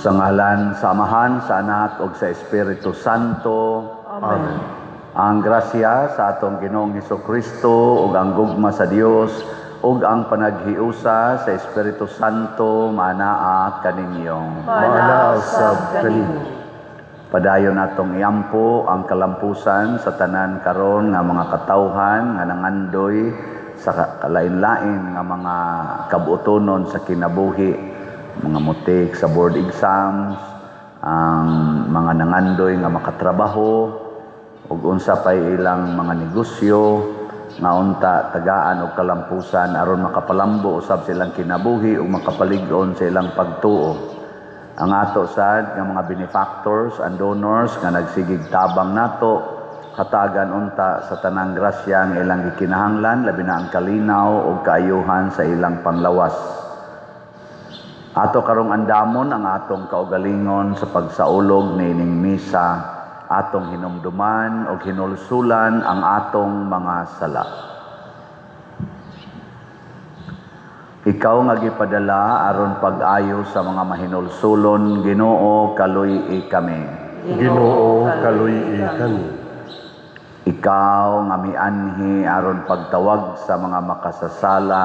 Sa ngalan sa Amahan, sa Anak, ug sa Espiritu Santo. Amen. Ang grasya sa atong Ginoong Hesukristo ug ang gugma sa Dios ug ang panaghiusa sa Espiritu Santo manaa kaninyong. Manaa usab kanimo. Padayon natong iampo ang kalampusan sa tanan karon nga mga katawhan nga nangandoy sa kalain-lain nga mga kabuotonon sa kinabuhi, mga mutik sa board exams, ang mga nangandoy nga makatrabaho ug unsa pay ilang mga negosyo nga unta tagaan og kalampusan aron makapalambo usab silang kinabuhi ug makapalig-on sa ilang pagtuo. Ang ato sad nga mga benefactors and donors nga nagsigig tabang nato hatagan unta sa tanang grasya nga ilang gikinahanglan labi na ang kalinaw ug kaayuhan sa ilang panlawas. Ato karong andamon ang atong kaugalingon sa pagsaulog niining misa, atong hinumduman o hinulsulan ang atong mga sala. Ikaw nga gipadala aron pag-ayo sa mga mahinulsulon, Ginoo kaluy-i kami. Ginoo kaluy-i kami. Ikaw nga mianhi aron pagtawag sa mga makasasala,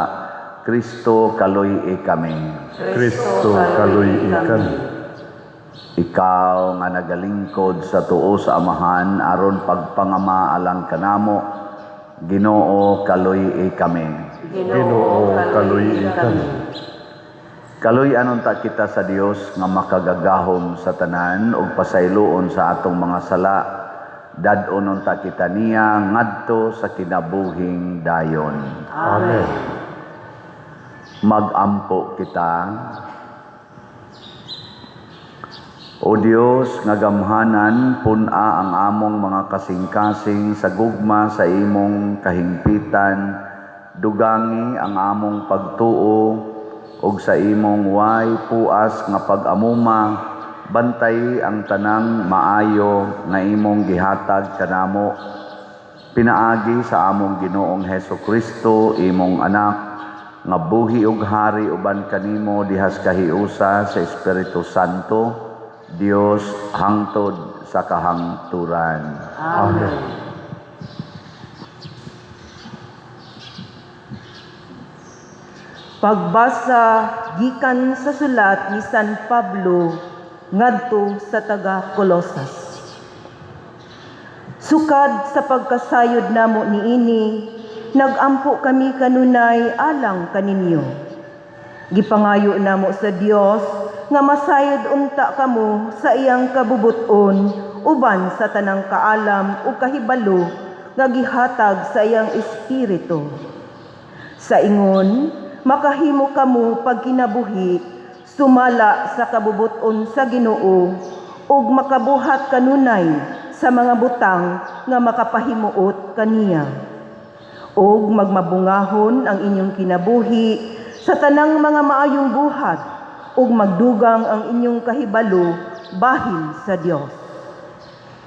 Kristo kaluy-i kami. Kristo kaluy-i kami. Ikaw nga nagalingkod sa tuo sa Amahan aron pagpangama alang kanamo, Ginoo kaluy-i kami. Ginoo kaluy-i kami. Kaluy-anon ta kita sa Dios nga makagagahom sa tanan ug pasayloon sa atong mga sala. Dad-onon ta kita niya ngadto sa kinabuhing dayon. Amen. Magampo kita. O Dios nga gamhanan pun-a ang among mga kasing-kasing sa gugma sa imong kahingpitan, dugangi ang among pagtuo ug sa imong way puas nga pag-amuma, bantay ang tanang maayo nga imong gihatag kanamo. Pinaagi sa among Ginoong Hesukristo imong anak nga buhi ug hari uban kanimo dihas kahiusa sa Espiritu Santo, Dios hangtod sa kahangturan. Amen. Pagbasa gikan sa sulat ni San Pablo ngadto sa taga Colosas. Sukad sa pagkasayod namo niini, nagampo kami kanunay alang kaninyo. Gipangayo namo sa Dios nga masayod unta kamo sa iyang kabubuton uban sa tanang kaalam o kahibalo nga gihatag sa iyang espiritu. Sa ingon, makahimo kamo pagkinabuhi sumala sa kabubuton sa Ginoo ug makabuhat kanunay sa mga butang nga makapahimuot kaniya. Ug magmabungahon ang inyong kinabuhi sa tanang mga maayong buhat ug magdugang ang inyong kahibalo bahin sa Dios.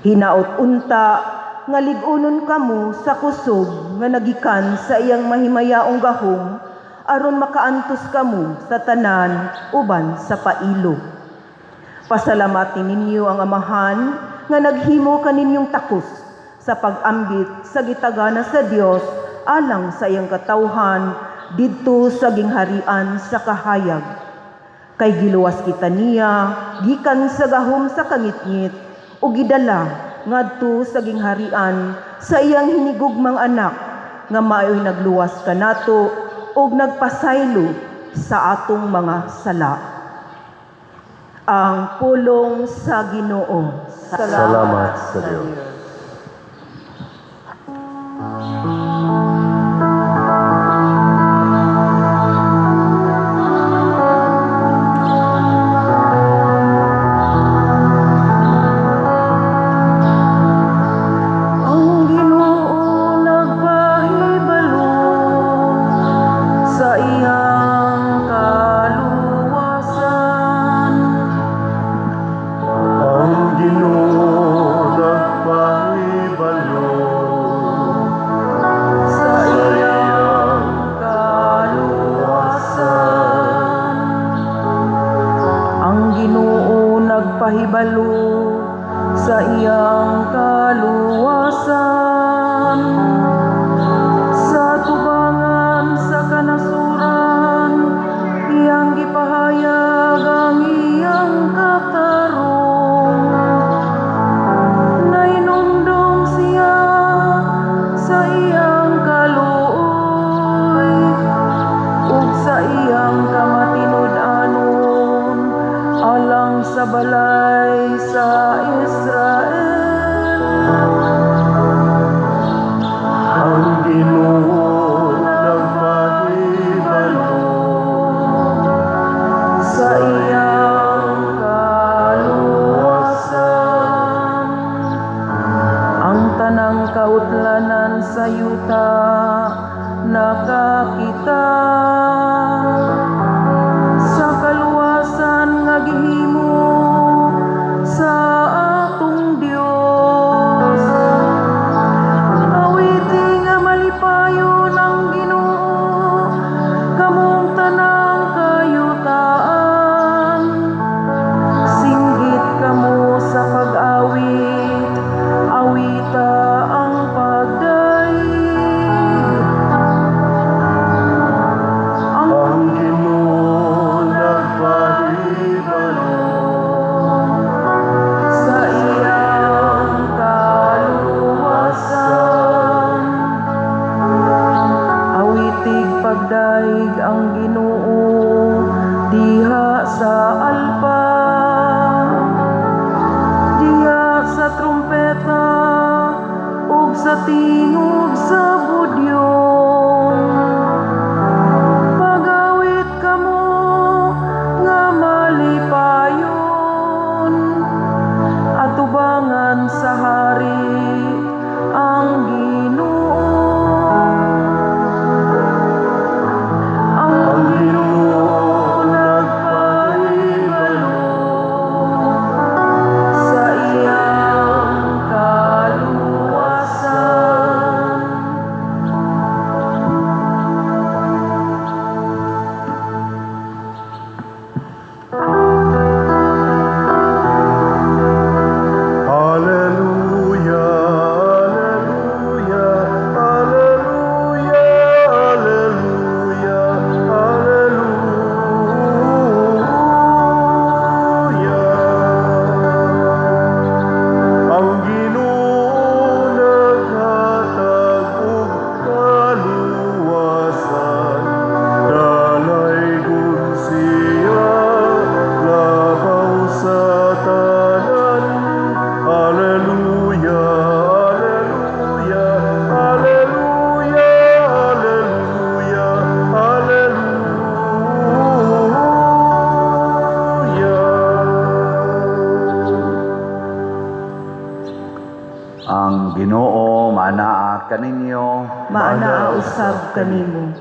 Hinaot unta nga lig-unon kamo sa kusog nga nagikan sa iyang mahimayaong gahom aron makaantos kamo sa tanan uban sa pailo. Pasalamatin ninyo ang Amahan nga naghimo kaninyong takos sa pag-ambit sa gitagana sa Dios alang sa iyang katawhan didto sa gingharian sa kahayag. Kay giluwas kita niya gikan sa gahom sa kangitngit o gidala ngadto sa gingharian sa iyang hinigugmang anak nga maayoy nagluwas kanato ug nagpasaylo sa atong mga sala. ang pulong sa Ginoo. Salamat sa Diyos. Ang Ginoo nagpahibalo sa iyang kaluwasan. Ang Ginoo nagpahibalo Sa iyang kaluwasan. Ang Ginoo nagpahibalo sa iyang kaluwasan. Sa tubangan sa kanasuran, iyang gipahayag ang iyang katarong. Nainumdum siya sa iyang kaluoy, ug sa iyang kamatinud-anon, alang sa balay sa Israel. ang Ginoo nagpahibalo Sa iyang kaluwasan. Ang tanang kautlanan sa yuta nakakita. Sa kaluwasan nga gihimo sa atong Dios. Awiti nga malipayon ang Ginoo, kamong tanang kayutaan. Singgit kamo sa pag-awit, awita ang pagdaig. ang Ginoo nagpahibalo Sa iyang kaluwasan. Awitig pagdaig ang Ginoo diha sa alpa, diha sa trumpeta ug sa tingog sa budyong. Pagawit kamo nga malipayon, atubangan sa hari ang Ginoo. Ang Ginoo nagpahibalo sa iyang kaluwasan. Hallelujah, hallelujah, hallelujah, hallelujah, hallelujah. Ang Ginoo naghatag og kaluwasan, dalaygon siya labaw sa tanan. Hallelujah, hallelujah, hallelujah, hallelujah, hallelujah. Ang Ginoo manaa kaninyo. Maana usab kanimo.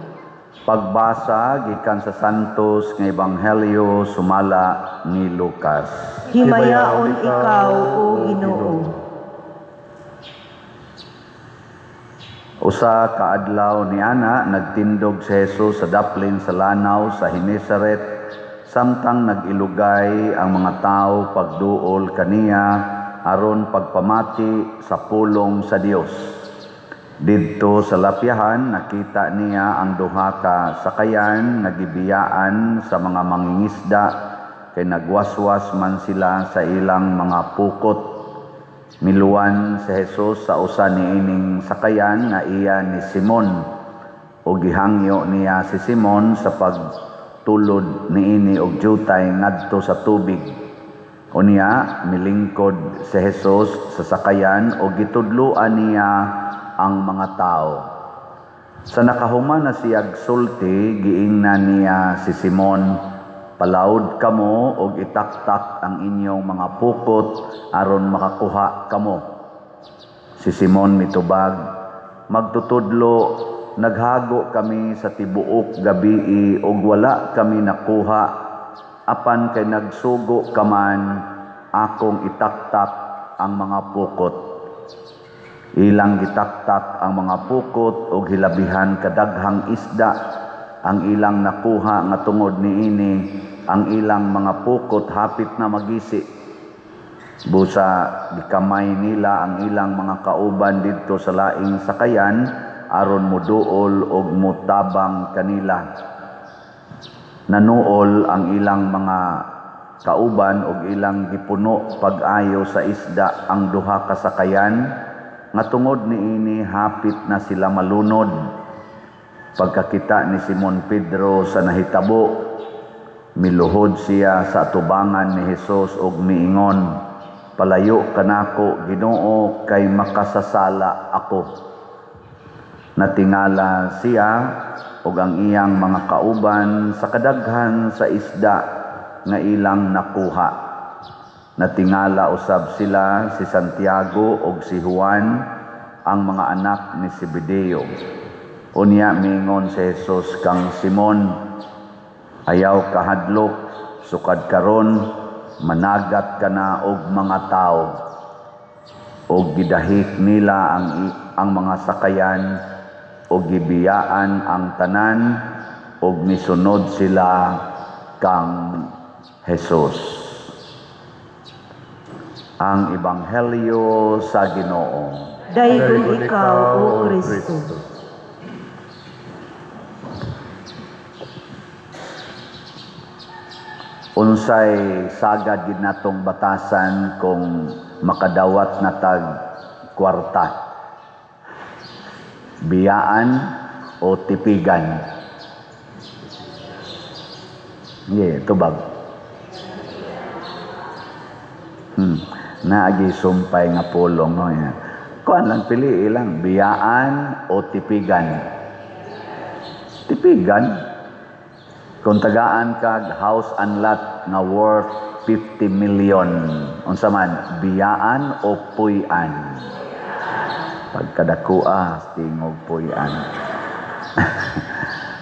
Pagbasa gikan sa Santos nga Ebanghelyo sumala ni Lucas. Himayaon ikaw, O Ginoo. Usa ka adlaw niana nagtindog si Jesus sa daplin sa lanaw sa Genesaret samtang nagilugay ang mga tao pagduol kaniya aron pagpamati sa pulong sa Dios. Didto sa lapyahan nakita niya ang duha ka sakayan nagibiyaan sa mga mangingisda kay nagwaswas man sila sa ilang mga pukot. Miluan si Jesus sa usa niining sakayan nga iya ni Simon o gihangyo niya si Simon sa pagtulod niini og jutay ngadto sa tubig. Unya, milingkod si Jesus sa sakayan o gitudluan niya ang mga tao. Sa nakahuman na siyag sulti, giingnan niya si Simon, "Palaud kamo og itaktak ang inyong mga pukot aron makakuha kamo." Si Simon mitubag, "Magtutudlo, naghago kami sa tibuok gabii ug wala kami nakuha. Apan kay nagsugo ka man, akong itaktak ang mga pukot." Ilang gitaktak ang mga pukot ug hilabihan kadaghang isda ang ilang nakuha nga tungod niini ang ilang mga pukot hapit na magisi. Busa gikamay nila ang ilang mga kauban didto sa laing sakayan aron moduol ug motabang kanila. Nanuol ang ilang mga kauban ug ilang gipuno pag-ayo sa isda ang duha ka sakayan nga tungod niini hapit na sila malunod. Pagkakita ni Simon Pedro sa nahitabo, miluhod siya sa atubangan ni Hesus ug miingon, "Palayo kanako, Ginoo, kay makasasala ako." Natingala siya ug ang iyang mga kauban sa kadaghan sa isda nga ilang nakuha. Natingala usab sila si Santiago ug si Juan, ang mga anak ni Zebedeo. Unya miingon si Jesus kang Simon, "Ayaw kahadlok, sukad karon managat ka na og mga tao." Og gidahik nila ang mga sakayan og gibiyaan ang tanan og misunod sila kang Jesus. Ang Ebanghelyo sa Ginoo. Daygon ikaw, O Kristo. Unsay sagad gid natong batasan kung makadawat na tag kwarta? Biyaan o tipigan? Tubag. Naagi sumpay nga pulong, no? Yan. Kuan lang, pili ilang, biyaan o tipigan? Tipigan. Kung tagaan kag house and lot nga worth 50 million, unsa man, biyaan o puy-an? Pagkadakua, tingog puy-an.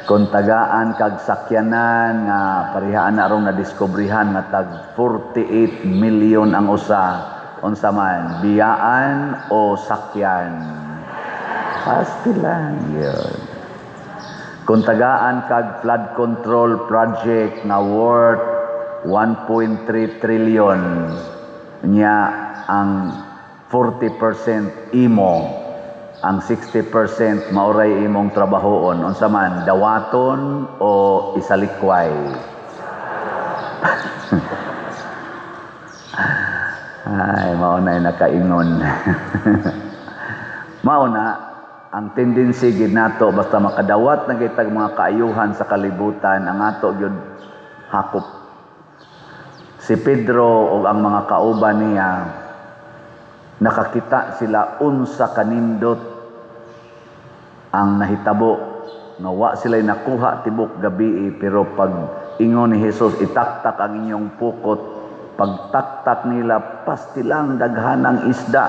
Kung tagaan kag sakyanan nga parihaan na rong nadiskubrihan nga tag 48 million ang usa, unsa man, biyaan o sakyan? Pasti lang yun. Kung tagaan kag flood control project nga worth 1.3 trillion, nya ang 40% imo, ang 60% mauray imong trabahoon, unsa man, dawaton o isalikway? Ay, maunay nakaingon. Mauna, ang tendency gid nato basta makadawat na gitag mga kaayuhan sa kalibutan, ang ato gyud hakop. Si Pedro o ang mga kauban niya, nakakita sila unsa kanindot ang nahitabo, nga wa sila'y nakuha tibok gabi, pero pag ingon ni Jesus, itaktak ang inyong pukot, pagtaktak nila, pastilang daghanang isda.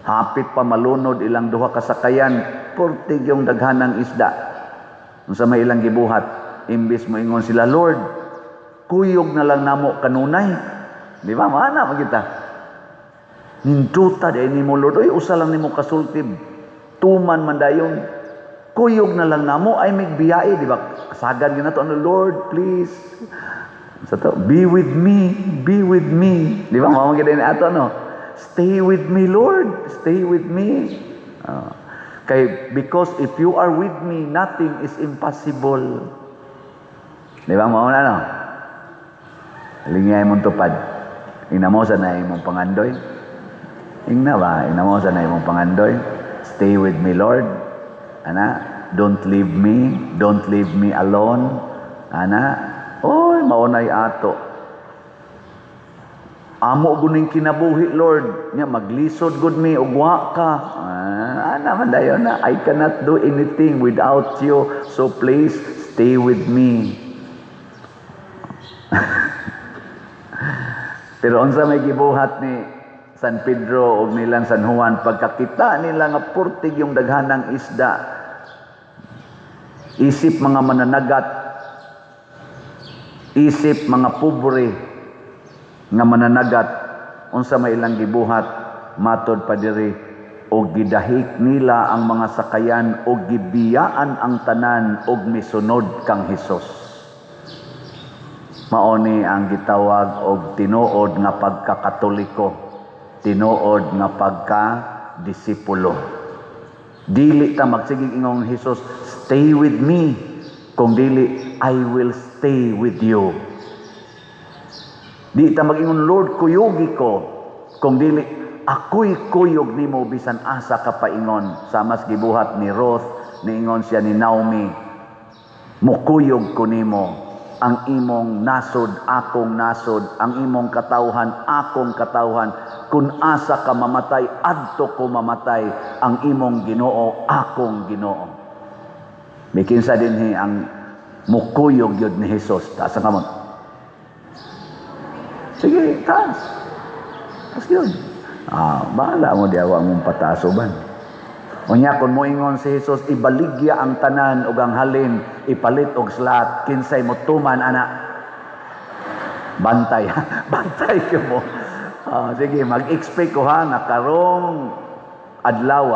Hapit pa malunod ilang duha kasakayan, portig yung daghanang isda. Unsa may ilang gibuhat, imbis mo ingon sila, "Lord, kuyog na lang namo kanunay." Di ba? Maana magita. Ninduta di nimo, Lord, "Oy, usa lang nimo kasultib. Tuman man dayon. Kuyog na lang namo ay migbiyai." Di ba? Kasagad yun na to, "Lord, please. Sa to, be with me, be with me." Di ba? Mamagita ni ato, no? "Stay with me, Lord. Stay with me." Because if you are with me, nothing is impossible. Di ba? Mauna, no? Lingay mong tupad. Inamosa na imong pangandoy. Ingna ba? Inamosa na imong pangandoy. "Stay with me, Lord." Ana, don't leave me alone. Ana, oy, maunay ato. amo guning kinabuhi, Lord. Nya maglisod gud mi ug wa ka. Man dayon na, I cannot do anything without you. So please stay with me. Pero unsa may gibuhat ni San Pedro o nilang San Juan, pagkakita nila nga purtig yung daghanang isda, isip mga mananagat, isip mga pobre nga mananagat, unsa may ilang gibuhat, matod pa diri, o gidahik nila ang mga sakayan o gibiyaan ang tanan og misunod kang Hesus. Maoni ang gitawag og tinuod nga pagkakatoliko, tinuod nga pagka-disipulo. Dili ta magsigig ingong Hesus, stay with me. Kung dili, I will stay with you. Di ta mag-ingon, Lord, kuyugi ko. Kung dili, ako'y kuyog nimo bisan asa ka paingon. Samas gibuhat ni Ruth, niingon siya ni Naomi, mukuyog ko nimo. Ang imong nasod, akong nasod. Ang imong katawhan, akong katawhan. Kung asa ka mamatay, adto ko mamatay. Ang imong Ginoo, akong Ginoo. Bikinsa dinhi ang mukuyog yun ni Jesus. Taas ang kamot. Sige, taas. Taas yun. Bahala mo diawa mong pataasoban. Unya kung moingon si Jesus, ibaligya ang tanan ug ang halin, ipalit og slat, kinsay mo tuman ana. Bantay, bantay ka mo. Sige, mag-expect ko ha, nga karong adlaw,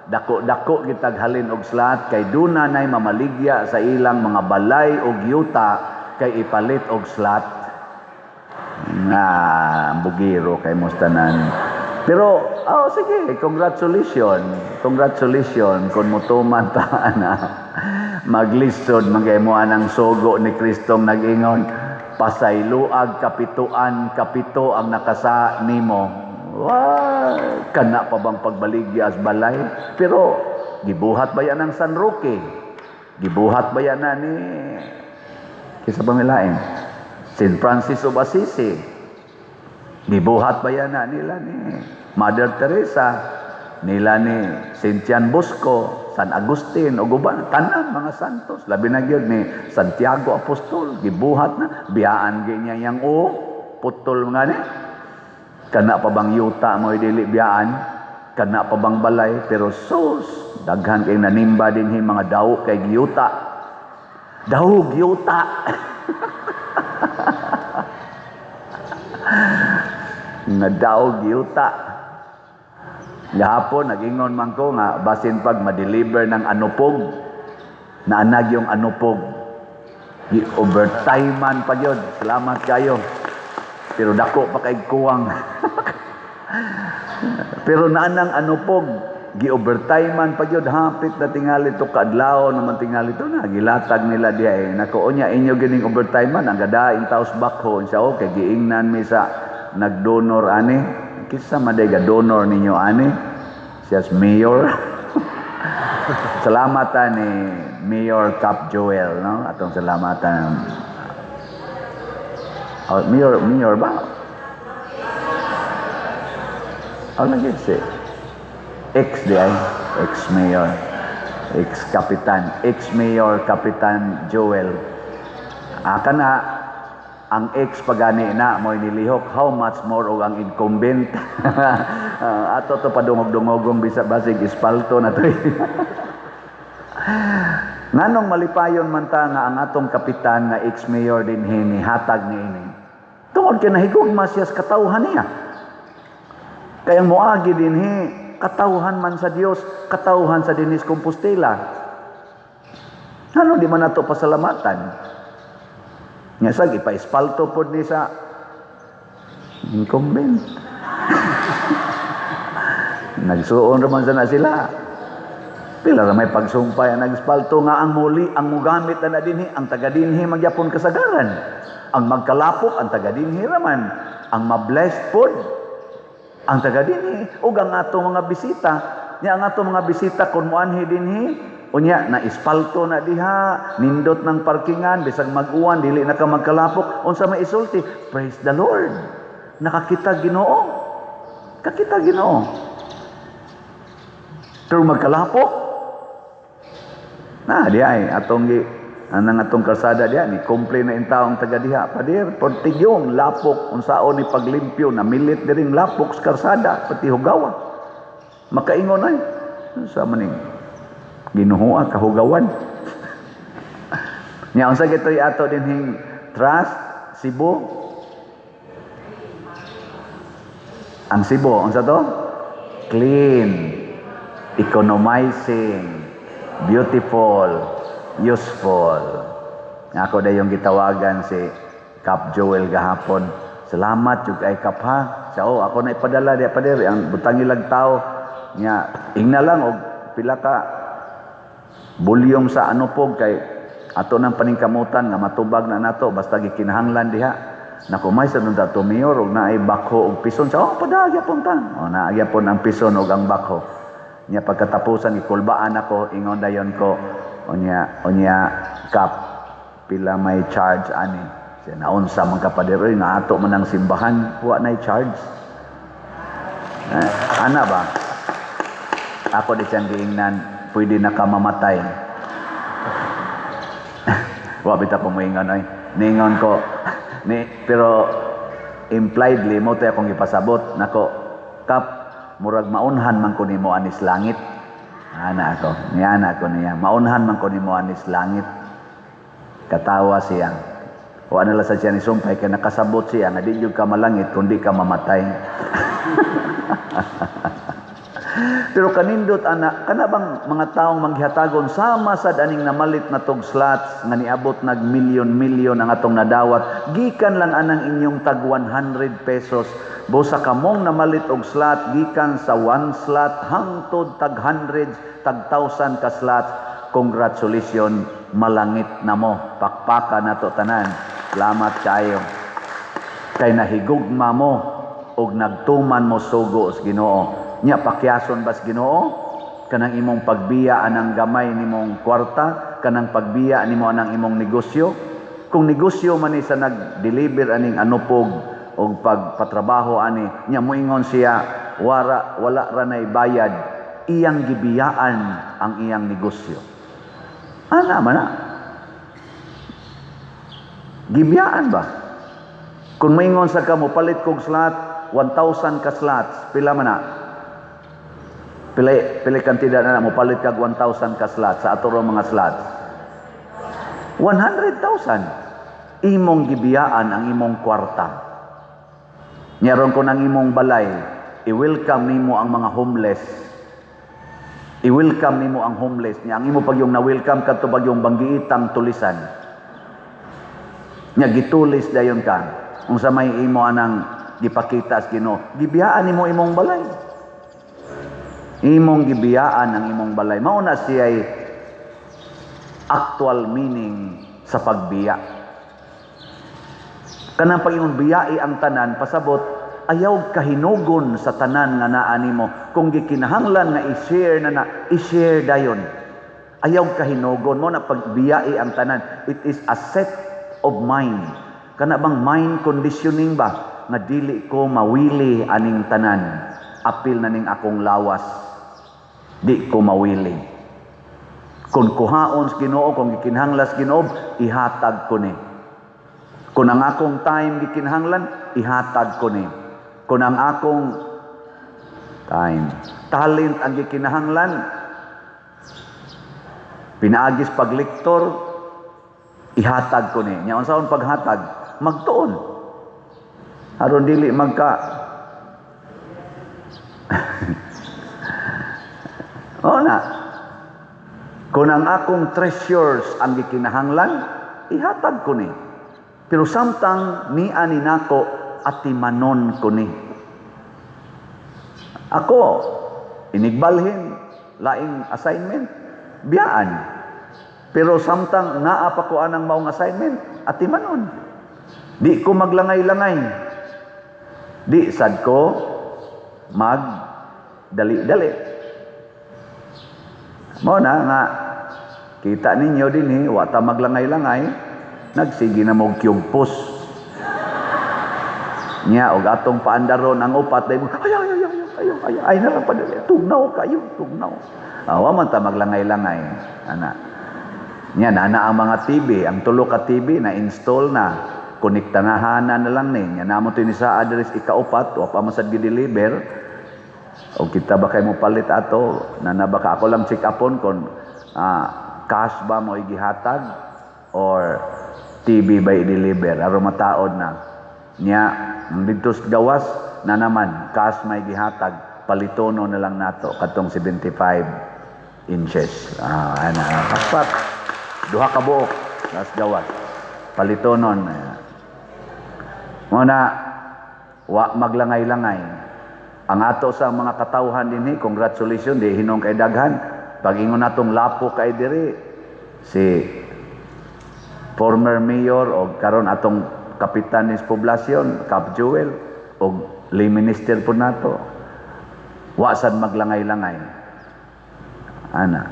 dako-dako kitag halin og slat, kay duna nay mamaligya sa ilang mga balay og yuta, kay ipalit og slat. Bugiro kay mustanan. Pero, sige, congratulations kung mutuman ta na maglisod, magaymoan ang sugo ni Kristong nag-ingon, pasayluag kapituan, kapito ang nakasa nimo. Kana pa bang pagbaligya as balay? Pero, gibuhat ba yan ng San Roque? Gibuhat ba yan na ni kisa pamilain? St. Francis of Assisi? Gibuhat ba yan na nila ni Mother Teresa, nila ni St. John Bosco, San Agustin, o guban, tanan mga santos. Labi na gyud ni Santiago Apostol, gibuhat na, biyaan ganyan yang putol nga ni. Kana pa bang yuta mo dili biyaan, kana pa bang balay, pero sus, daghan kay nanimba dinhi mga daw kay giyuta. Daw giyuta. Nga daog yuta. Gahapon nagingon man ko nga basin pag ma-deliver ng anupog, naanag yung anupog, gi-overtime man pa yun. Salamat kayo, pero dako pa kay kuwang. Pero naanang anupog, gi-overtime man pa yun. Hapit na tingali to kadlaw naman tingali to na gilatag nila diay. Nako nya inyo gining overtime man ang gadaing taos bakho siya okay giingnan mi sa nagdonor ani, kisa maday ga donor ninyo ani, siya mayor. Salamatan ni Mayor Cap Joel, no? Atong salamatan. Mayor ba? Lagi si ex-mayor, ex-mayor Kapitan Joel. Kana ang ex pagani na mo nilihok, how much more og ang incumbent. Ato to padungog-dungogong bisa basig ispalto na to. Nganong malipayon man ta nga ang atong kapitan nga ex-mayor dinhi ni hatag niini. Tungod kay nahigugma siya sa katawhan niya. Kaya moagi dinhi katawhan man sa Dios, katawhan sa Dinis Compostela. Ano di man nato pasalamatan? Nga sag ipa-espalto pod ni sa incumbent. Nagsuon raman sana sila. Pila ra may pagsumpay ang nag-espalto nga ang muli ang mugamit na dinhi ang taga dinhi magyapon kasagaran. Ang magkalapok ang taga dinhi raman. Ang ma-blessed pod ang taga dinhi ug ang atong mga bisita. Nya ang atong mga bisita kun moanhi dinhi unya na ispalto na diha, nindot ng parkingan, bisag mag-uwan, dili na ka magkalapok, unsa may isulti, praise the Lord. nakakita Ginoo. Kakita Ginoo. Pero magkalapok. Di ay atong anang atong kalsada diha ni complain na intaong taga diha. Padir portigyong lapok unsaon ni paglimpyo na milit diring lapok sa kalsada pati hugawa. Makaingon ay sa maning Ginoo kahugawan. Nya unsa gitoy ato dinhing trust Cebu? Ang Cebu unsa to? Clean, economizing, beautiful, useful. Ako dayong gitawagan si Kap Joel gahapon. Salamat jud kay Kap ha. Sao ako na ipadala di pader ang butang ilag tao nya ingna lang og pila ka bulyong sa ano po kay ato nang paningkamutan nga matubag na nato basta gikinahanglan diha. Nakumay sa nung dato mayor og naay bakho og pison sa padagya pon tan. Naagya pon ang pison og ang bakho. Nya pagkatapusan ikulbaan ako ingon dayon ko unya Kap pila may charge ani. Siya naunsa man kapadiroy nga ato man ang simbahan wa nay charge. Ana ba? Ako di siyang giingnan pwede na ka mamatay. Wa bita ko moingon oy. Ningon ko pero impliedly mo tay akong ipasabot nako Kap murag maunhan man ko nimo anis langit. Ana ako niya maunhan man ko nimo anis langit. Katawa siya. Wa na la sa siya ni sumpay kay nakasabot siya nga di jud ka malangit kundi ka mamatay. Pero kanindot ana kana bang mga taong manghatagon sama sad aning namalit na tog slots nga niabot nag milyon-milyon ang atong nadawat gikan lang anang inyong tag 100 pesos busa kamong namalit og slot gikan sa 1 slot hangtod tag hundreds tag 1,000 ka slots. Congratulations, malangit na mo, pakpaka na to tanan. Salamat kayo kay nahigugma mo og nagtuman mo sugo sa Ginoo. Nya pakyason bas Ginoo kanang imong pagbiya anang gamay nimong kwarta, kanang pagbiya nimo anang imong negosyo. Kung negosyo man ni sa nag-deliver aning anupog og pagpatrabaho ani, nya moingon siya wala ra nay bayad, iyang gibiyaan ang iyang negosyo. Ana man na. Gibiyaan ba? Kung moingon sa kamo palit kog slot 1,000 ka slots, pila man na? Pila kantidad na mo palit kag 1,000 ka slots sa ato mga slots. 100,000 imong gibiyaan ang imong kwarta. Nyaron ko nang imong balay, i-welcome nimo ang mga homeless. I-welcome nimo ang homeless nya ang imo pag yung na-welcome kadto pag yung banggiitang tulisan. Nya gitulis dayon ka. Unsa may imo anang gipakita sa Ginoo, gibiyaan nimo imong balay. Imong gibiyaan ang imong balay. Mao na siya'y actual meaning sa pagbiya. Kanang pag-ingon biyai ang tanan, pasabot, ayaw kahinugon sa tanan nga naa nimo. Kung gikinahanglan nga i-share dayon. Ayaw kahinugon mo na pagbiyai ang tanan. It is a set of mind. Kana bang mind conditioning ba? Nga dili ko mawili aning tanan. Apil na ning akong lawas. Di ko mawili. Kung kuhaon sa Ginoo, kung gikinahanglas Ginoo, ihatag ko ni. Kung ang akong time gikinahanglan, ihatag ko ni. Kung ang akong talent ang gikinahanglan, pinaagis paglektor, ihatag ko ni. Nya unsaon paghatag? Magtuon. Aron dili magka Oo na. Kung ang akong treasures ang gikinahanglan, ihatag ko ni. Pero samtang ni ani nako atimanon ko ni. Ako, inigbalhin, laing assignment, biyaan. Pero samtang naa pa ko anang maong assignment, atimanon. Di ko maglangay-langay. Di sad ko dali-dali. Mo na nga kita ninyo dinhi wa ta maglangay-langay, nagsige na mo kyugpos. Nya og atong paandaron ang upat day mo ay na lang padali tugnaw kayo tugnaw. Wa man ta maglangay-langay ana. Nya na ang mga TV, ang tulo ka TV na install na konektanahan na lang ni. Nya namo to ni sa address ikaupat wa pa masad gi-deliver. O kita ba kay mo palit ato na baka ako lang check upon kon cash ba mo igihatag or TV ba i-deliver aron mataod na. Nya dito sa gawas na naman cash may gihatag palitono na lang nato katong 75 inches ana kaspat duha ka buok nas gawas palitonon muna wa maglangay-langay ang ato sa mga katawhan dinhi congratulations di hinong kay daghan pag-ingon natong lapo kay diri si former mayor o karon atong kapitan ni poblasyon, Cap Jewel, o lay minister po nato. Wasan maglangay-langay. Ana.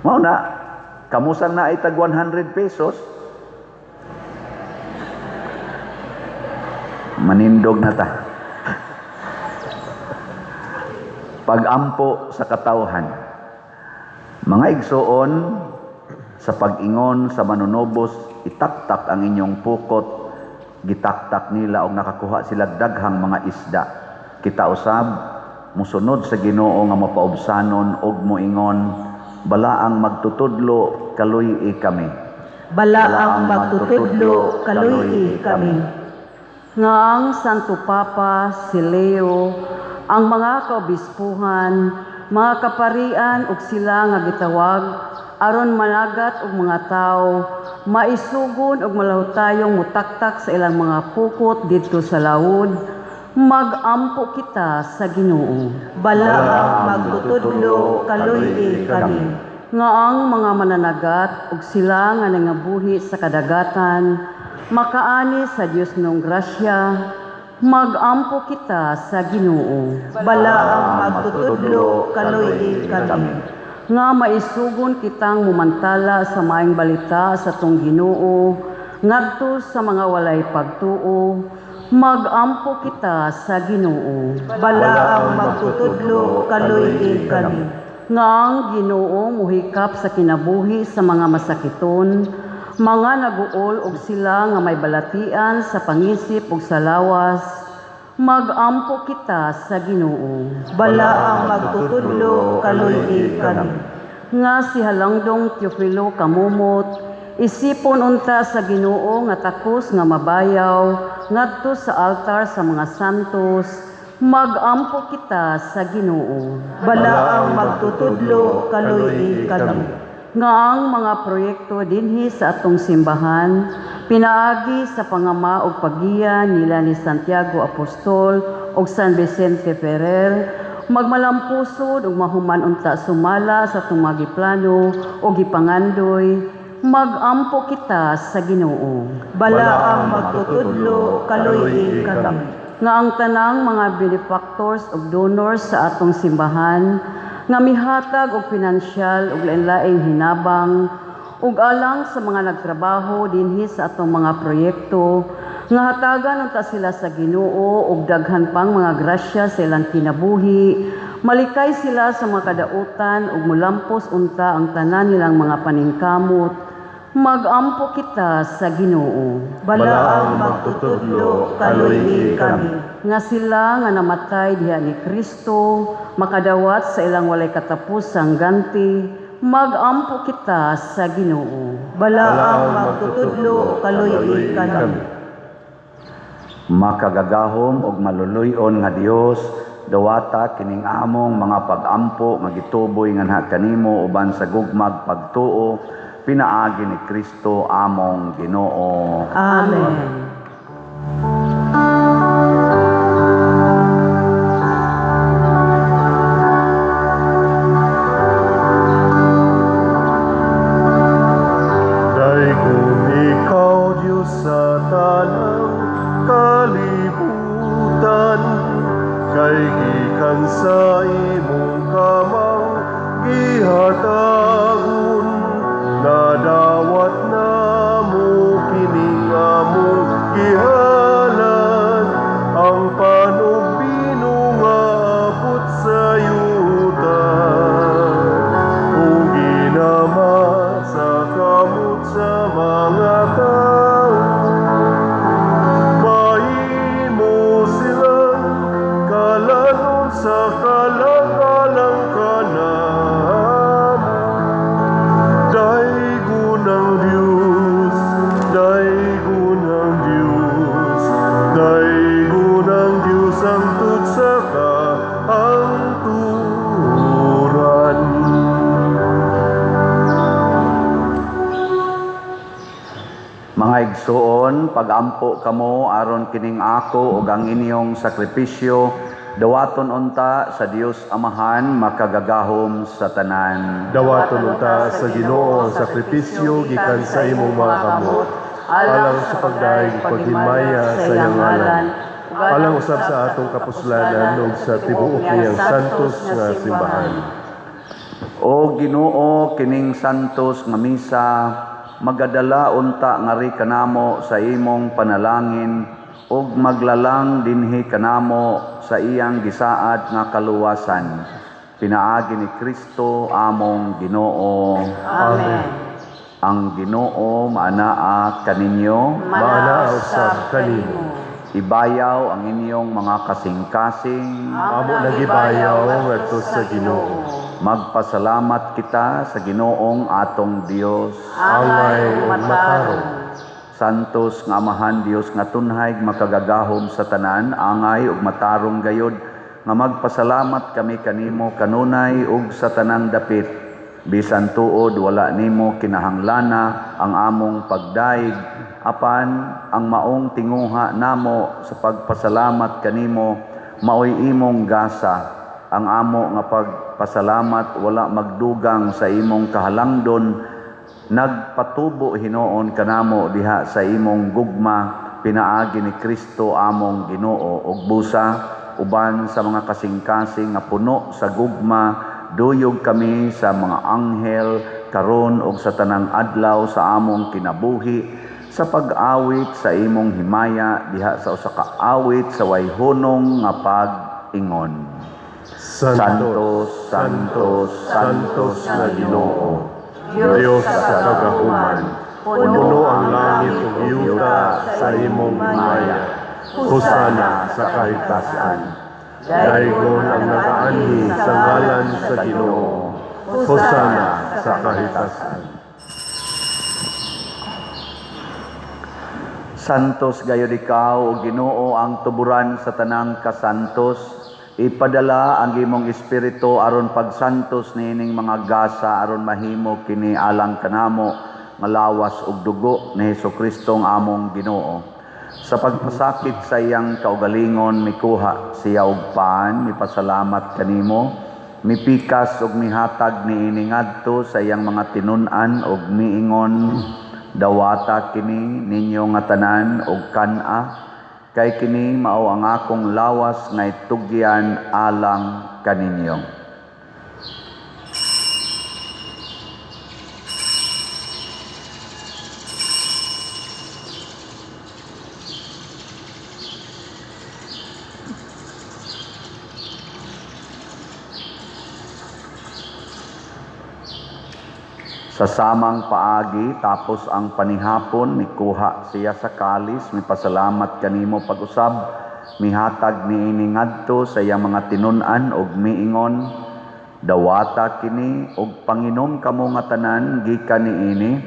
Mao na, kamusan na ay tag 100 pesos. Manindog na ta. Pag-ampo sa katawhan. Mga igsoon, sa pag-ingon sa manunobos, itaktak ang inyong pukot gitaktak nila og nakakuha sila daghang mga isda. Kita usab musunod sa Ginoo nga mapaubsanon og moingon balaang magtutudlo kaluy kami. Balaang magtutudlo kaluy kami. Nga ang Santo Papa, si Leo, ang mga kaobispuhan, mga kaparian ug sila nga gitawag aron managat og mga tawo maisugon og malahutayong mutaktak sa ilang mga pukot didto sa lawod magampo kita sa Ginoo. Balaang magtutudlo kaluy kami. Nga ang mga mananagat ug sila nga nangabuhi sa kadagatan makaani sa Dios nung grasya magampo kita sa Ginoo. Balaang magtutudlo kaluy kami. Nga maisugon kitang mumantala sa maayong balita sa tong Ginoo ngadto sa mga walay pagtuo magampo kita sa Ginoo. Balaang magtutudlo kaluy kami. Nga ang Ginoo muhikap sa kinabuhi sa mga masakiton mga naguol og sila nga may balatian sa pangisip ug sa lawas magampo kita sa Ginoo. Balaang magtutudlo kaluy kami. Nga si Halangdong Teofilo kamumot, isipon unta sa Ginoo nga takos nga mabayaw ngadto sa altar sa mga santos, magampo kita sa Ginoo. Balaang magtutudlo kaluy kami. Nga ang mga proyekto dinhi sa atong simbahan pinaagi sa pangama ug paggiya nila ni Santiago Apostol ug San Vicente Ferrer magmalampusod ug mahuman unta sumala sa tumagi plano ug gipangandoy magampo kita sa Ginoo. Balaang magtutudlo kaluy kami. Nga ang tanang mga benefactors ug donors sa atong simbahan nga mihatag og pinansyal ug lain-laing hinabang ug alang sa mga nagtrabaho dinhi sa atong mga proyekto nga hatagan unta sila sa Ginoo ug daghan pang mga grasya sa ilang kinabuhi malikay sila sa mga kadautan ug mulampos unta ang tanan nilang mga paningkamot magampo kita sa Ginoo. Balaang magtutudlo kaluy kami. Nga sila nga namatay diha ni Kristo makadawat sa ilang walay katapusang ganti magampo kita sa Ginoo. Balaang magtutudlo kaluy kami. Makagagahom og maluluyon nga Dios dawata kining among mga pag-ampo nga gituboy nganha kanimo uban sa gugmag pagtuo pinaagi ni Kristo among Ginoo. Amen. Daigong ikaw, Diyos sa tanang kalibutan, kay gikan sa imong kamang gihatagon, nadawat na mo kining among gihalan, Mga igsoon, pagampo kamo aron kining ako ug ang inyong sakripisyo dawaton unta sa Dios Amahan makagagahom sa tanan. Dawaton unta sa Ginoo ang sakripisyo gikan sa imong mga kamot, alang sa pagdaig paghimaya sa iyang ngalan, alang usab sa atong kapuslanan ug sa tibuok niyang santos nga simbahan. O Ginoo, kining santos nga misa magadala unta ngari kanamo sa imong panalangin ug maglalang dinhi kanamo sa iyang gisaad nga kaluwasan. Pinaagi ni Kristo among Ginoo. Amen. Ang Ginoo maanaa kaninyo, Maana usab kanimo. ibayaw ang inyong mga kasing-kasing. Amo nagibayaw ngadto sa Ginoo. Magpasalamat kita sa Ginoong atong Dios. Angay ug matarong. Santos nga Amahan Dios nga tunhay makagagahom sa tanan, angay ug matarong gayod nga magpasalamat kami kanimo kanunay ug sa tanang dapit. Bisan tuod wala nimo kinahanglana ang among pagdaig, apan ang maong tinguha namo sa pagpasalamat kanimo maoy imong gasa. Ang amo nga pagpasalamat wala magdugang sa imong kahalangdon, nagpatubo hinoon kanamo diha sa imong gugma. Pinaagi ni Kristo among Ginoo ug busa uban sa mga kasing-kasing nga puno sa gugma, duyog kami sa mga anghel karon ug sa tanang adlaw sa among kinabuhi sa pag-awit sa imong himaya diha sa usa ka awit sa way hunong nga pag-ingon. Santos, Santos, Santos na Ginoo, Diyos sa kagahuman, puno ang langit ug yuta sa imong himaya. Hosana sa kahitasan. Daigon ang nagaanhi sa ngalan sa Ginoo. Hosana sa kahitasan. Santos gayud ikaw, o Ginoo, ang tuburan sa tanang kasantos. Ipadala ang imong espiritu aron pagsantos niining mga gasa aron mahimo kini alang kanamo nga lawas ug dugo ni Hesukristo ang among Ginoo. Sa pagpasakit sa iyang kaugalingon mikuha siya og paan, mipasalamat kanimo, mipikas ug mihatag niini ngadto sa iyang mga tinun-an ug miingon, dawata kini ninyo nga tanan og kan-a. Kay kini mao ang akong lawas nga itugyan alang kaninyo. Sa samang paagi tapos ang panihapon mikuha siya sa kalis, mipasalamat kanimo pag-usab, mihatag niini ngadto sa iyang mga tinun-an ug miingon, dawata kini ug panginom kamo nga tanan gikan niini,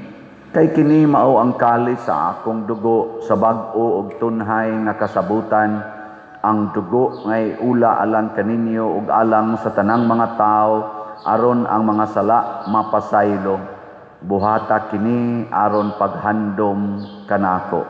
kay kini mao ang kalis sa akong dugo sa bag-o ug tunhay nga kasabutan, ang dugo ngay ula alang kaninyo ug alang sa tanang mga tao aron ang mga sala mapasaylo. Buhata kini aron paghandom kanako.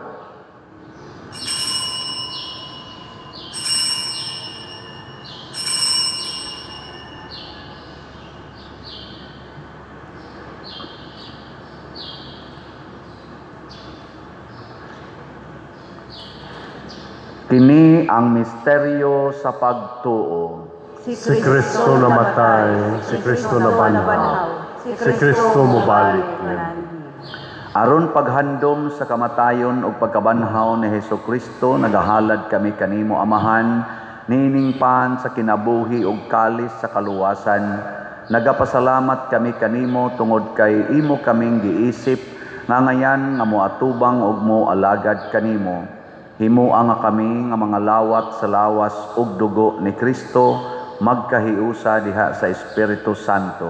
Kini ang misteryo sa pagtuo. Si Kristo namatay, si Kristo nabanhaw, si Kristo mobalik. Aron paghandom sa kamatayon ug pagkabanhaw ni Hesukristo, nagahalad kami kanimo Amahan, nining pan sa kinabuhi ug kalis sa kaluwasan. Nagapasalamat kami kanimo tungod kay imo kaming giisip nga ngayan nga moatubang ug moalagad kanimo. Himuha nga kami nga mga lawat sa lawas ug dugo ni Kristo magkahiusa diha sa Espiritu Santo.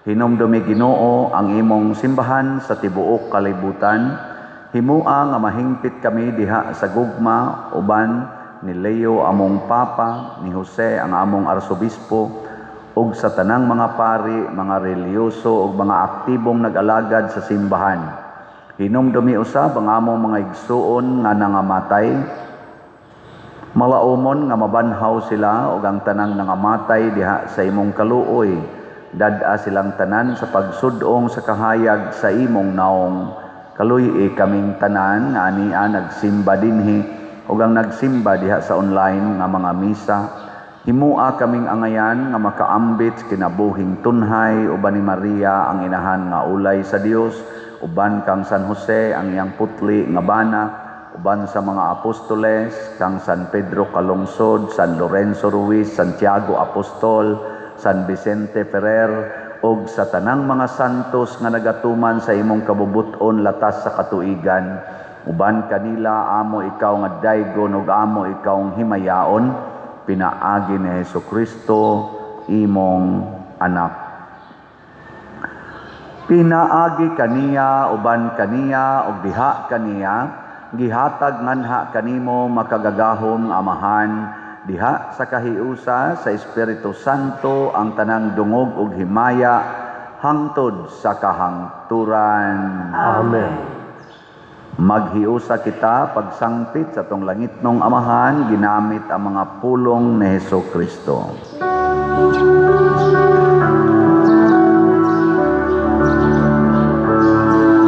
Hinumdumi Ginoo ang imong simbahan sa tibuok kalibutan. Himuha nga mahingpit kami diha sa gugma uban ni Leo among Papa, ni Jose ang among Arsobispo, ug sa tanang mga pari, mga reliyoso ug mga aktibong nag-alagad sa simbahan. Hinumdumi usab ang among mga igsuon nga nangamatay. Malaumon nga mabanhaw sila ug ang tanang nangamatay diha sa imong kaluoy. Dad-a silang tanan sa pagsudong sa kahayag sa imong naong. Kaluy kaming tanan nga ania nagsimba dinhi ug ang nagsimba diha sa online nga mga misa. Himua kaming angayan nga makaambit kinabuhing tunhay uban ni Maria ang inahan nga ulay sa Dios, uban kang San Jose ang iyang putli nga bana, uban sa mga apostoles kang San Pedro Calungsod, San Lorenzo Ruiz, Santiago Apostol, San Vicente Ferrer ug sa tanang mga santos nga nagatuman sa imong kabubuton latas sa katuigan. Uban kanila amo ikaw nga daygon ug amo ikaw ang himayaon. Pinaagi ni Hesukristo imong anak. Pinaagi kaniya uban kaniya ug diha kaniya gihatag nganha kanimo makagagahom amahan diha sa kahiusa sa Espiritu Santo ang tanang dungog ug himaya hangtod sa kahangturan. Amen. Maghiusa kita pagsangpit sa tong langitnong amahan ginamit ang mga pulong ni Hesukristo.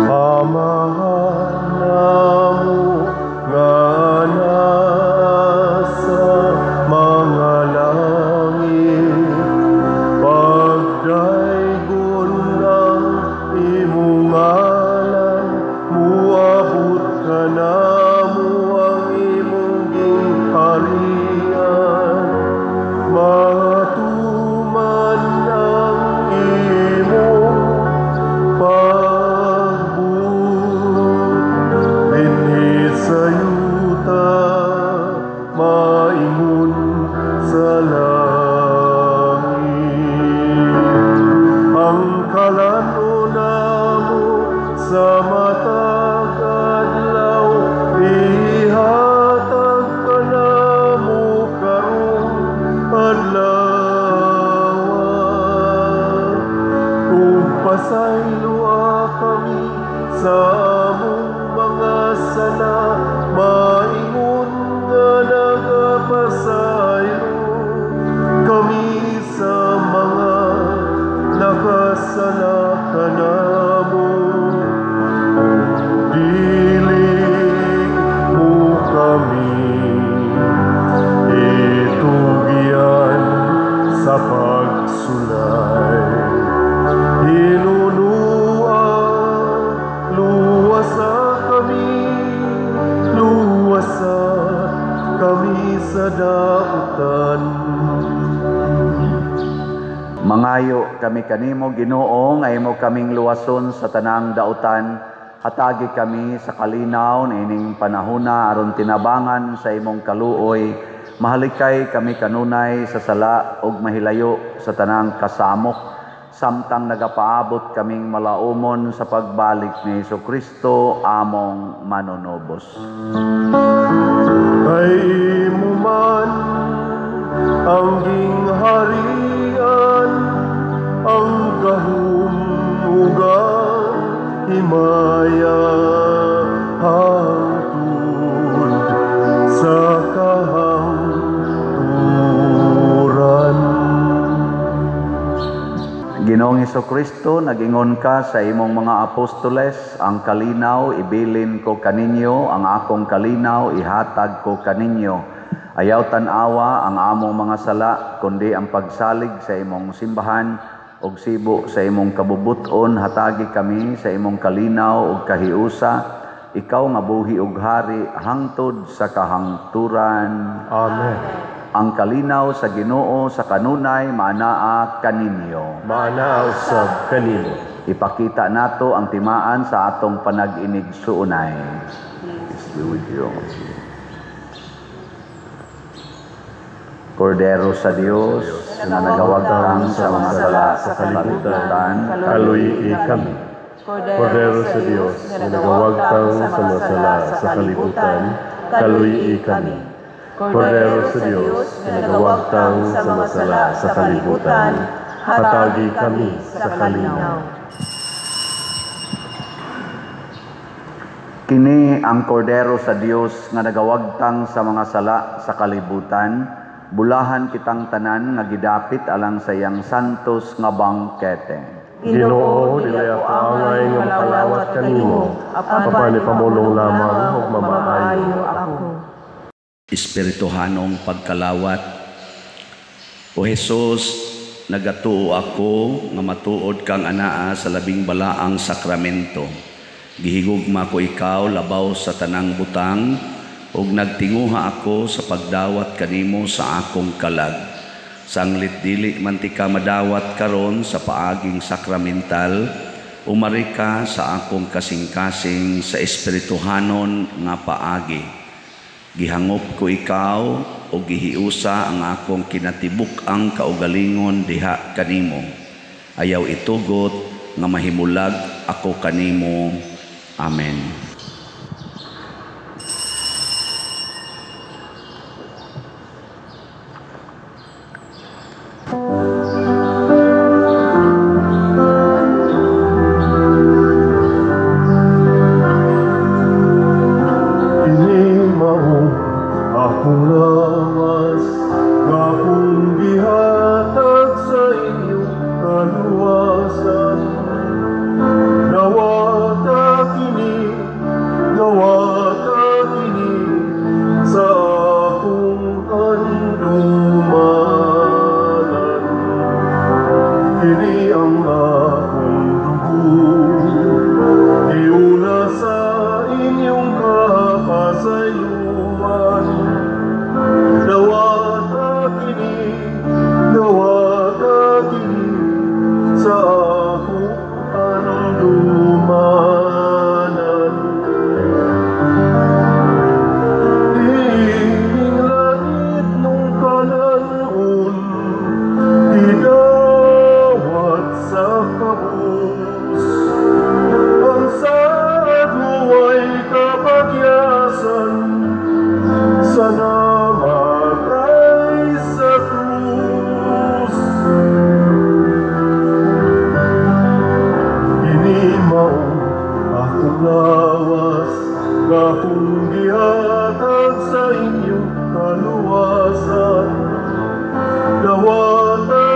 Amahan namo nga nasa mga langit, pagdaygon ang imong ngalan, muabot ka namo ang imong gingharian, matuman ang imong pagbut dinhi sa yuta maingon sa langit. Ang kalano namo sa matag adlaw ihatag ka namo karong adlaw. Kung pasayloa kami sa among mga sala, maingon nga nagapasaylo kami sa mga nakasala kanamo. Dili mo kami itugyan sa pagsulay. Hinunua, luwasa kami sa dautan. Mangayo kami kanimo Ginoo nga imo kaming luwason sa tanang dautan. Hatagi kami sa kalinaw niining panahona aron tinabangan sa imong kaluoy. Mahalikay kami kanunay sa sala ug mahilayo sa tanang kasamok. Samtang nagapaabot kaming malaumon sa pagbalik ni Hesukristo among manunubos. Kay imo man ang gingharian, ang kahumugan, himaya hangtod sa kahangturan. Ginoong Hesukristo, nagingon ka sa imong mga apostoles, ang kalinaw ibilin ko kaninyo, ang akong kalinaw ihatag ko kaninyo. Ayaw tan-awa ang among mga sala, kundi ang pagsalig sa imong simbahan, ug sibo sa imong kabubuton, hatagi kami sa imong kalinaw ug kahiusa, ikaw nga buhi ug hari hangtod sa kahangturan. Amen. Ang kalinaw sa Ginoo sa kanunay maanaa kaninyo. Maana usab kanimo. Ipakita nato ang timaan sa atong panag-inigsuunay. Peace be with you. Kordero sa Dios, na nagawagtang sa mga sala sa kalibutan, Kaluyi kami. Kordero sa Dios, na nagawagtang sa mga sala sa kalibutan, kaluyi kami. Kordero sa Diyos, na nagawagtang sa mga sala sa kalibutan, hatagi kami sa kalinaw. Kini ang kordero sa Dios nga nagawagtang sa mga sala sa kalibutan, bulahan kitang tanan nga gidapit alang sa iyang santos nga bangkete. Ginoo, dili ako angay nga makalawat kanimo, apan ipamulong lamang ug mamaayo ako. Espirituhanong pagkalawat. O Jesus, nagatuo ako nga matuod kang anaa sa labing balaang sakramento. Gihigugma ko ikaw labaw sa tanang butang ug nagtinguha ako sa pagdawat kanimo sa akong kalag. Sanglit dili man ti ka madawat karon sa paaging sakramental, umari ka sa akong kasing-kasing sa espirituhanon nga paagi. Gihangop ko ikaw o gihiusa ang akong kinatibuk ang kaugalingon diha kanimo. Ayaw itugot nga mahimulag ako kanimo. Amen. Kini mao akong lawas nga akong gihatag sa inyong kaluwasan. Nawata kini sa akong kandumanan. Kini ang akong dugo, iuna sa inyong kapasayuan. Nawata kini sa akong kandumanan. Ining langit nung kalanon, idawat sa kabus. Ang saad mo ay kapagyasan, sa namatay sa krus. Kini mao akong lawas nga akong gihatag sa inyong kaluwasan. Dawata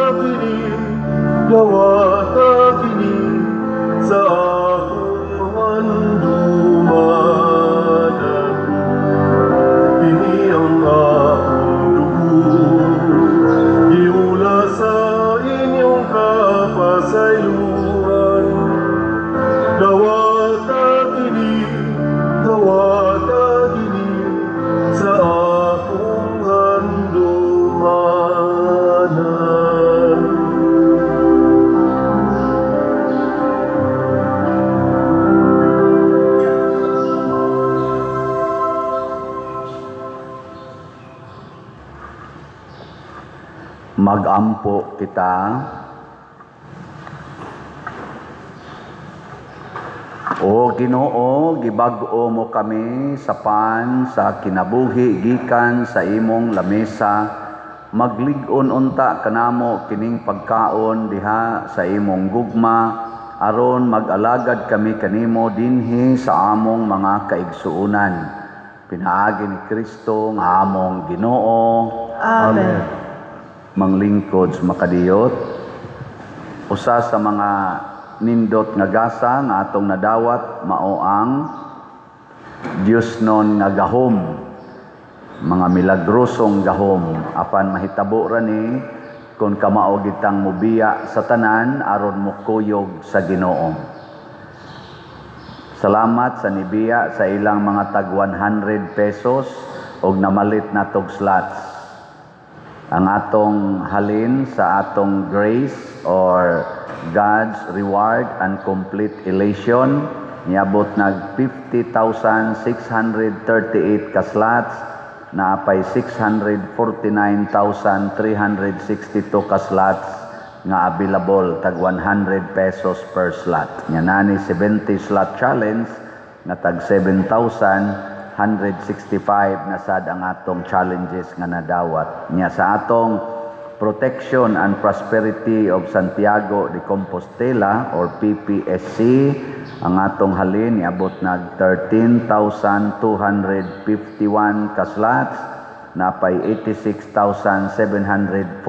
kini sa akong handumanan. Kini ang akong dugo, iula sa inyong kapasayuan. Dawata kini sa akong handumanan. Magampo kita. O Ginoo, gibag-o mo kami sa pan sa kinabuhi gikan sa imong lamesa. Maglig-on unta kanamo kining pagkaon diha sa imong gugma aron mag-alagad kami kanimo dinhi sa among mga kaigsuonan. Pinaagi ni Kristo nga among Ginoo. Amen. Manglingkod makadiyot. Usa sa mga nindot nga gasa nga atong nadawat mao ang Diosnon nga gahom, mga milagrosong gahom. Apan mahitabo ra ni kung kamao gitang mubiya sa tanan aron mukuyog sa Ginoo. Salamat sa nibiya sa ilang mga tag 100 pesos og namalit na tog slots. Ang atong halin sa atong grace or God's reward and complete elation niabot nag 50,638 ka slots, naapay 649,362 ka slots nga available tag 100 pesos per slot. Nya nani 70 slot challenge nga tag 7,165 na sad ang atong challenges nga nadawat. Nya sa atong Protection and Prosperity of Santiago de Compostela or PPSC, Ang atong halin niabot nag 13,251 ka slots, napay 86,749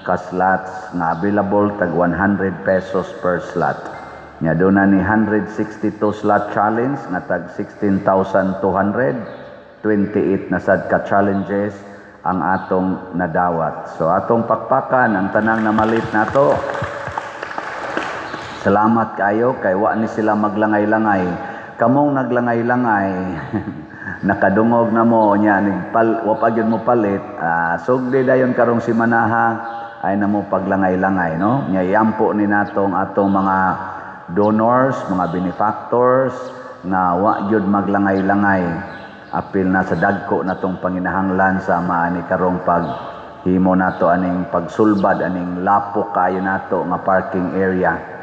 ka slots nga available tag 100 pesos per slot. Nya doon na ni 162 slot challenge nga tag 16,200, 28 na sad ka challenges ang atong nadawat. So atong pakpakan ang tanang namalit nato. Salamat kayo kay wa ni sila maglangay-langay. Kamong naglangay-langay nakadungog na mo nya wa pa gyud mo palit. Sugdi dayon karong simanaha ay namo paglangay-langay no. Nya iampo ni natong atong mga donors, mga benefactors na wa gyud maglangay-langay. Apil na sa dagko natong panginahanglan sa maani karong paghimo nato aning pagsulbad aning lapok kayo nato nga parking area.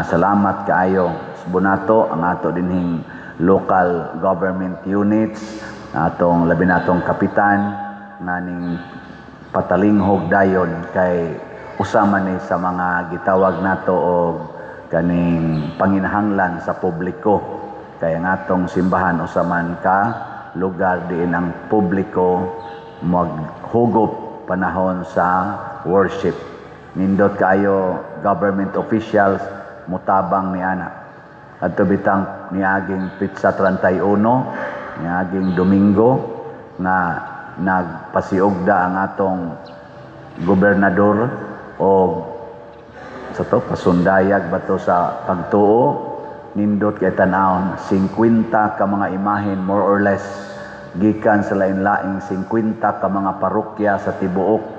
Salamat kaayo. Subunato ang ato dinhing local government units, atong labi natong kapitan nganing patalinghog dayon kay usama ni sa mga gitawag nato og kaning panginahanglan sa publiko. Kay ang atong simbahan usaman ka lugar diin ang publiko maghugop panahon sa worship. Nindot kayo government officials mutabang ni ana. Adto bitang niaging Pitsa 31, niaging Domingo nga nagpasiugda ang atong gobernador o sa to pasundayag bato sa pagtuo. Nindot kay tan-awon 50 ka mga imahen more or less gikan sa lain-laing 50 ka mga parokya sa tibuok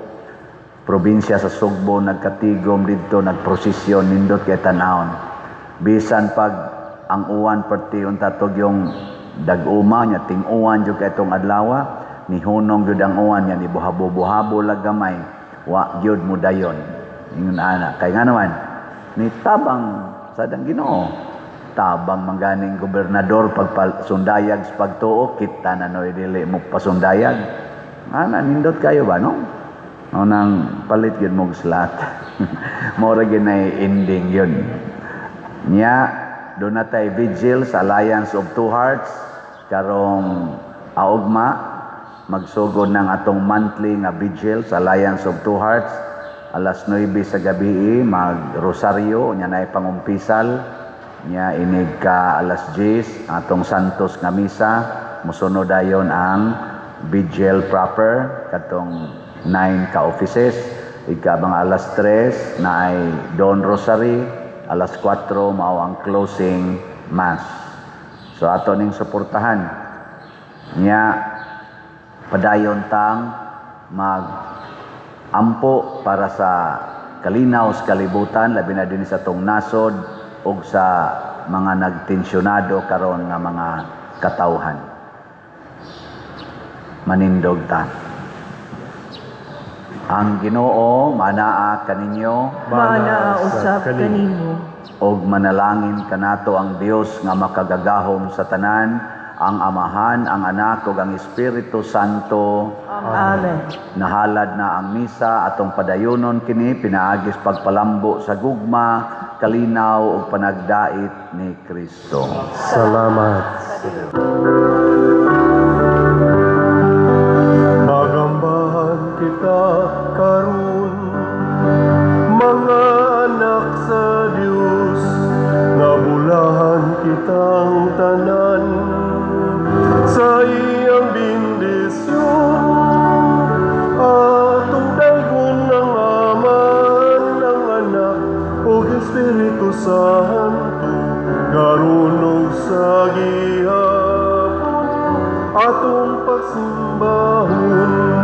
probinsya sa Sugbo nagkatigom didto nagprosesyon nindot kay tan-awon. Bisan pag ang uwan perti unta tog yung dag-uma nya ting-uwan jud kay itong adlaw ni hunong jud ang uwan nya ni buhabo-buhabo lag gamay wa jud mo dayon ingon ana kay nga naman ni tabang sa dang Ginoo tabang mangganing gobernador pagpasundayag sa pagtuo kita na noy dili mo pasundayag ana nindot kayo ba no nang palit yun mong slot. Mora yun ay ending yun. Nya, doon na tayo vigil sa Alliance of Two Hearts. Karong augma, magsugod ng atong monthly nga vigil sa Alliance of Two Hearts. Alas 9 sa gabi, mag-rosaryo, nya na pangumpisal. Nya, inig ka alas 10, atong Santos nga misa. Musunod dayon ang vigil proper, katong 9 ka offices, ikabang alas 3 na ay Don Rosary, alas 4 mao ang closing mass. So ato ning suportahan nya padayon tang mag-ampo para sa kalinaw sa kalibutan labi na din sa tong nasod ug sa mga nagtensyonado karon nga mga katawhan. Manindog ta. Ang Ginoo manaa kaninyo, Manaa usab kanimo. og manalangin kanato ang Dios nga makagagahom sa tanan, ang Amahan, ang Anak ug ang Espiritu Santo. Amen. Nahalad na ang misa atong padayonon kini pinaagis pagpalambo sa gugma, kalinaw ug panagdait ni Kristo. Salamat. Magambahan kita karon, mga anak sa Dios, nga bulahan kitang tanan sa iyang bendisyon. Atong dagon ng Ama, ng Anak, o Espiritu Santo, karon ug sa gihapon, atong pagsimbahon.